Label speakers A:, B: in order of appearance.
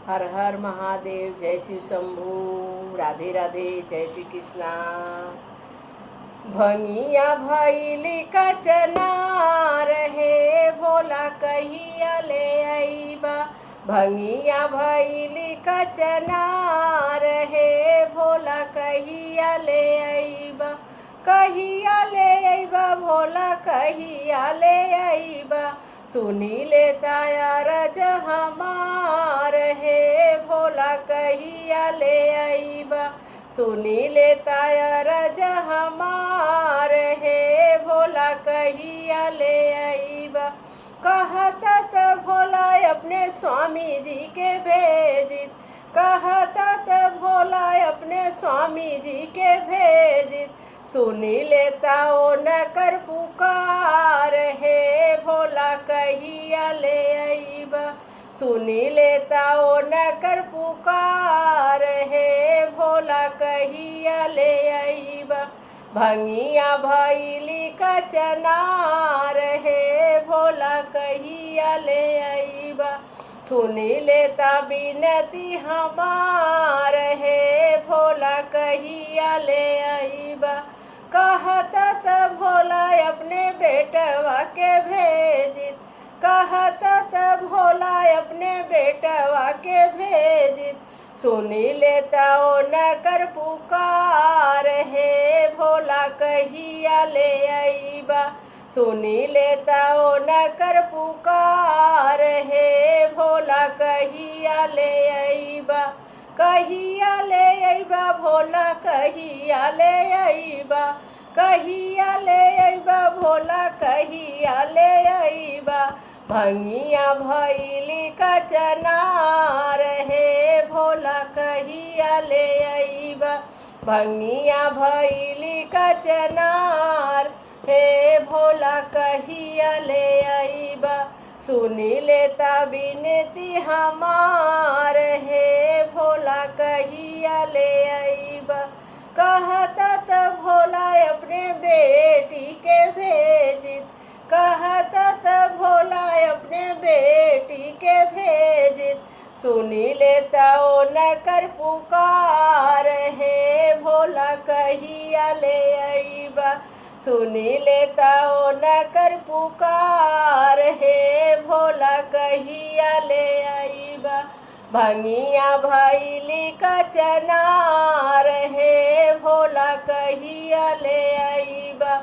A: हर हर महादेव। जय शिव शंभू। राधे राधे। जय श्री कृष्णा। भंगिया भैली कचना रहे भोला कहिया ले आईबा। भंगिया भैली कचना रहे भोला कहिया ले आईबा। कहिया ले आईबा भोला कहिया ले आईबा। सुनी लेता रज हमार है भोला कहिया ले आईबा। सुनी लेता रज हमार है भोला कहिया ले आईबा। कहता त भोला अपने स्वामी जी के भेजित। कहता त भोला अपने स्वामी जी के भेजित। सुनी लेता ओ न कर पुकार है भोला कहिया ले आईबा। सुनी लेता ओ न कर पुकार है भोला कहिया ले आईबा। भंगिया भैली कचना रहे भोला कहिया ले आईबा। सुनी लेता बिनती हमार है भोला कहिया ले आईबा। कहता त भोला अपने बेटवा के भेजित। कहता त भोला अपने बेटवा के भेजित। सुनी लेता ओ न कर पुकार है भोला कहिया ले आईबा। सुनी लेता ओ न कर पुकार है भोला कहिया ले आईबा। कहिया ले आईबा भोला कहिया ले आईबा। कहिया ले आईबा भोला कहिया ले आईबा। भंगिया भैली कचना रहे भोला कहिया ले आईबा। भंगिया भैली कचना हे भोला कहिया ले आईबा। सुनी लेता बिनती हमार है भोला कहिया ले आईबा। कहता त भोला अपने बेटी के भेजित। कहता त भोला अपने बेटी के भेजित। सुनी लेता ओ न कर पुकार है भोला कहिया ले आईबा। सुनी लेता ओ न कर पुकार है भोला कहिया ले आईबा। भंगिया भैली कचना रहे भोला कहिया ले आईबा।